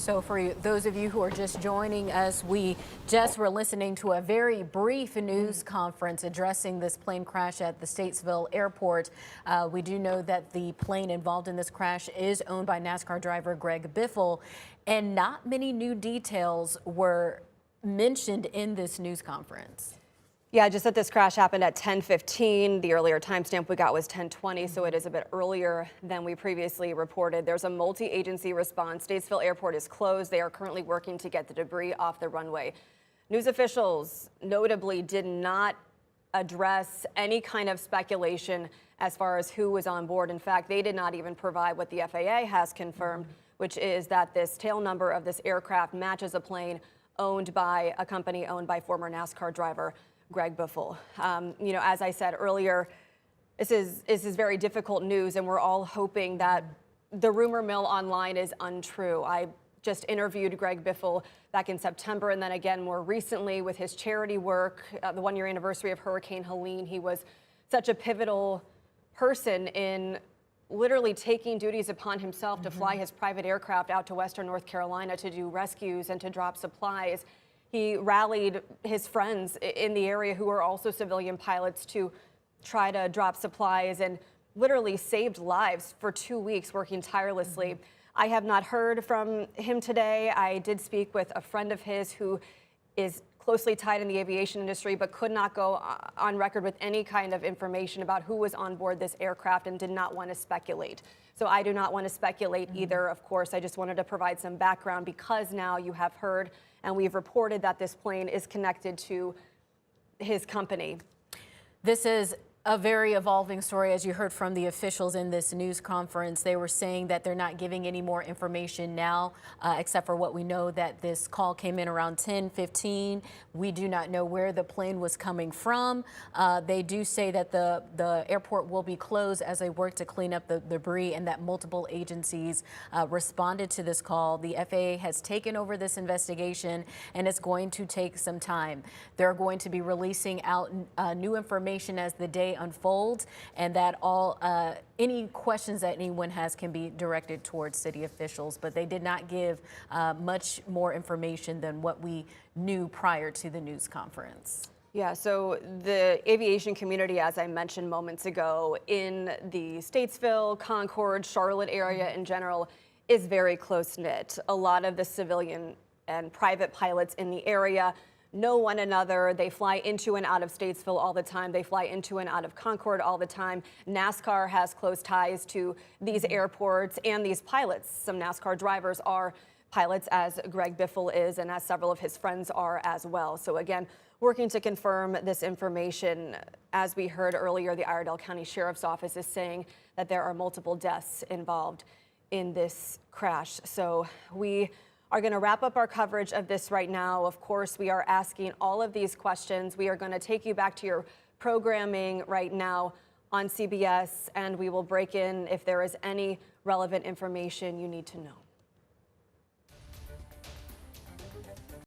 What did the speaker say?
So for those of you who are just joining us, we just were listening to a very brief news conference addressing this plane crash at the Statesville Airport. We do know that the plane involved in this crash is owned by NASCAR driver Greg Biffle, and not many new details were mentioned in this news conference. Yeah, just that this crash happened at 10:15. The earlier timestamp we got was 10:20, so it is a bit earlier than we previously reported. There's a multi-agency response. Statesville Airport is closed. They are currently working to get the debris off the runway. News officials notably did not address any kind of speculation as far as who was on board. In fact, they did not even provide what the FAA has confirmed, which is that this tail number of this aircraft matches a plane owned by a company owned by former NASCAR driver Greg Biffle. As I said earlier, this is very difficult news, and we're all hoping that the rumor mill online is untrue. I just interviewed Greg Biffle back in September, and then again more recently with his charity work, the one-year anniversary of Hurricane Helene. He was such a pivotal person in literally taking duties upon himself to fly his private aircraft out to Western North Carolina to do rescues and to drop supplies. He rallied his friends in the area who are also civilian pilots to try to drop supplies and literally saved lives for 2 weeks working tirelessly. I have not heard from him today. I did speak with a friend of his who is closely tied in the aviation industry but could not go on record with any kind of information about who was on board this aircraft and did not want to speculate. So I do not want to speculate either. Of course, I just wanted to provide some background because now you have heard and we've reported that this plane is connected to his company. This is a very evolving story, as you heard from the officials in this news conference. They were saying that they're not giving any more information now, except for what we know that this call came in around 10:15. We do not know where the plane was coming from. They do say that the airport will be closed as they work to clean up the debris, and that multiple agencies responded to this call. The FAA has taken over this investigation, and it's going to take some time. They're going to be releasing out new information as the day unfolds, and that any questions that anyone has can be directed towards city officials, but they did not give much more information than what we knew prior to the news conference. Yeah, so the aviation community, as I mentioned moments ago, in the Statesville, Concord, Charlotte area in general, is very close-knit. A lot of the civilian and private pilots in the area know one another. They fly into and out of Statesville all the time. They fly into and out of Concord all the time. NASCAR has close ties to these airports and these pilots. Some NASCAR drivers are pilots, as Greg Biffle is, and as several of his friends are as well. So again, working to confirm this information. As we heard earlier, the Iredell County Sheriff's Office is saying that there are multiple deaths involved in this crash. So we are going to wrap up our coverage of this right now. Of course, we are asking all of these questions. We are going to take you back to your programming right now on CBS, and we will break in if there is any relevant information you need to know.